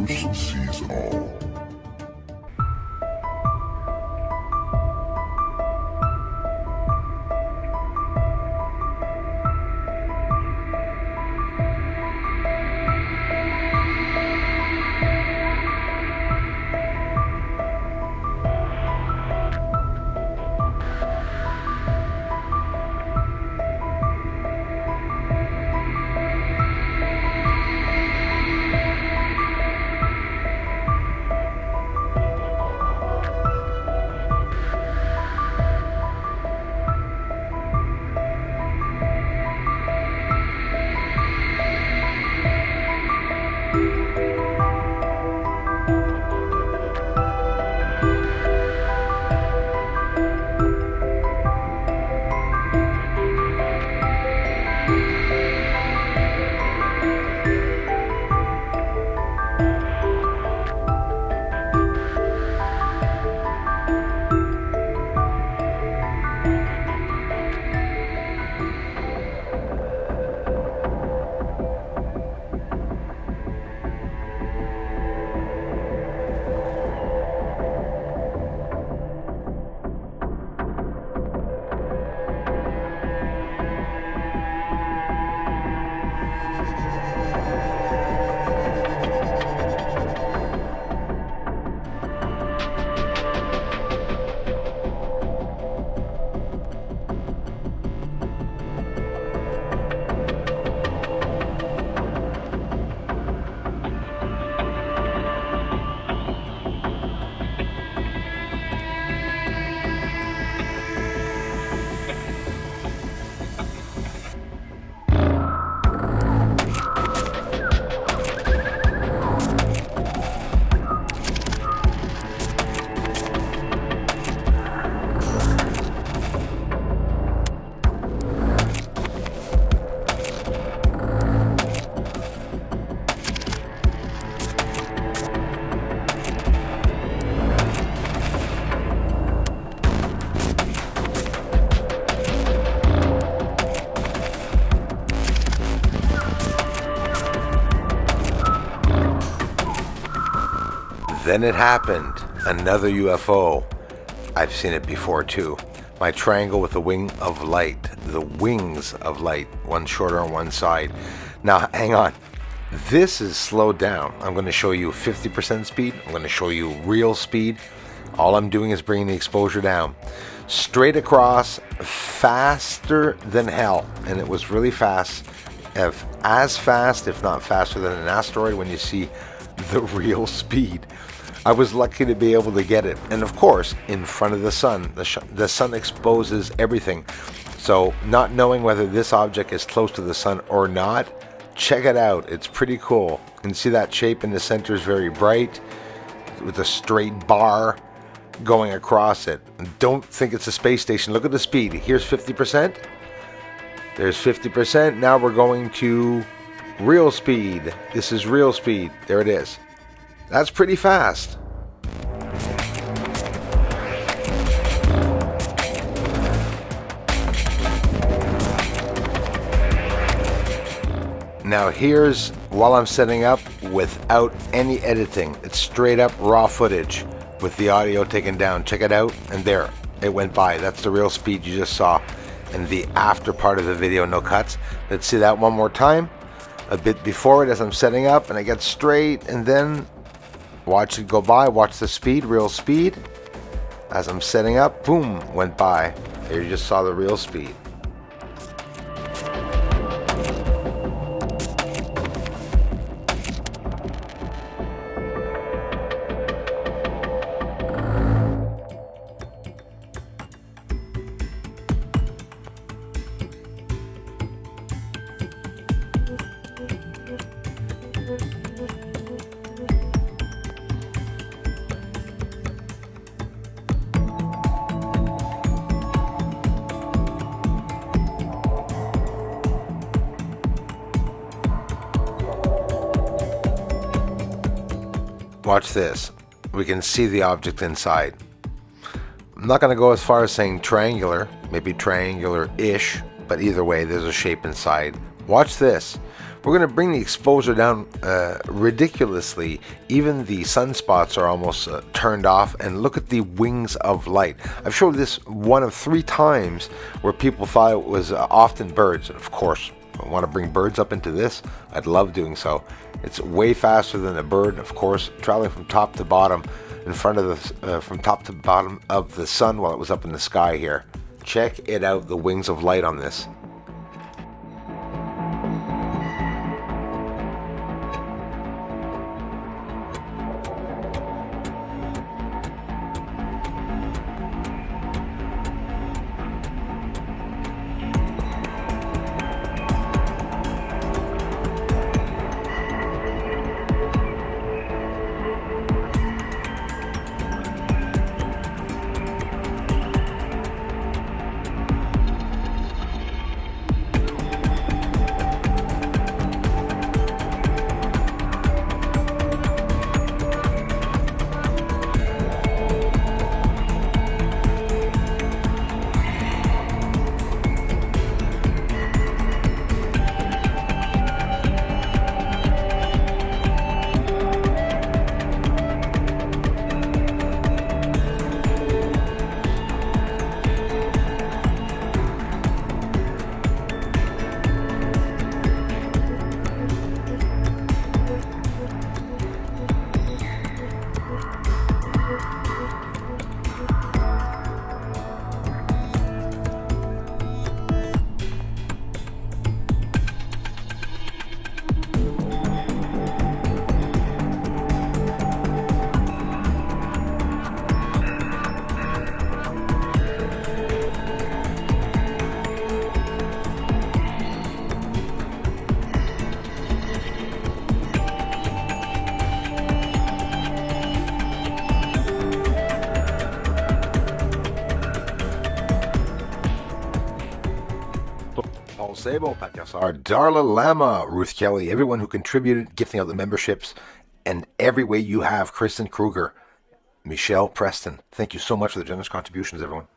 Bruce sees all. Then it happened. Another UFO. I've seen it before too. My triangle with the wing of light. The wings of light. One shorter on one side. Now, hang on. This is slowed down. I'm going to show you 50% speed. I'm going to show you real speed. All I'm doing is bringing the exposure down. Straight across, faster than hell. And it was really fast. As fast, if not faster than an asteroid when you see the real speed. I was lucky to be able to get it. And of course, in front of the sun. The sun exposes everything. So not knowing whether this object is close to the sun or not, check it out. It's pretty cool. You can see that shape in the center is very bright with a straight bar going across it. And don't think it's a space station. Look at the speed. Here's 50%. There's 50%. Now we're going to real speed. This is real speed. There it is. That's pretty fast. Now here's while I'm setting up without any editing. It's straight up raw footage with the audio taken down. Check it out, and there, it went by. That's the real speed you just saw in the after part of the video, no cuts. Let's see that one more time. A bit before it as I'm setting up, and I get straight, and then watch it go by. Watch the speed, real speed. As I'm setting up, boom, went by. There you just saw the real speed. Watch this. We can see the object inside. I'm not going to go as far as saying triangular, maybe triangular-ish, but either way, there's a shape inside. Watch this. We're We're going to bring the exposure down ridiculously. Even the sunspots are almost turned off. And look at the wings of light. I've showed this one of 3 times where people thought it was often birds. And of course, I want to bring birds up into this. I'd love doing so. It's way faster than a bird, of course, traveling from top to bottom in front of the from top to bottom of the sun while it was up in the sky here. Check it out, the wings of light on this. Sabo, Patyasar, Darla Lama, Ruth Kelly, everyone who contributed, gifting out the memberships, and every way you have, Kristen Kruger, Michelle Preston. Thank you so much for the generous contributions, everyone.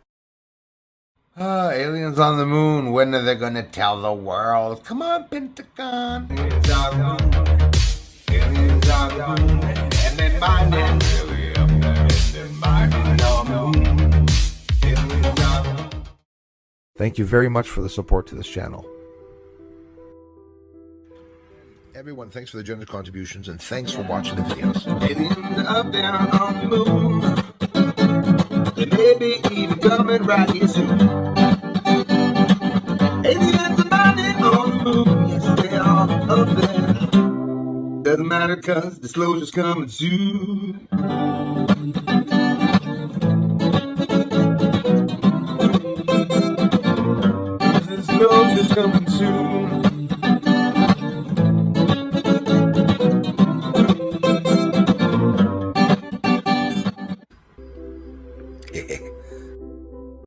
Aliens on the moon. When are they going to tell the world? Come on, Pentagon. Aliens on the moon. Aliens on the moon. And they're mining. Really up there. And they're mining on the moon. Aliens on the moon. Thank you very much for the support to this channel. Everyone, thanks for the generous contributions and thanks for watching the videos. Aliens up there on the moon. They may be even coming right here soon. Aliens are mining on the moon. Yes, they are up there. Doesn't matter cause disclosure's coming soon. Disclosure's coming soon.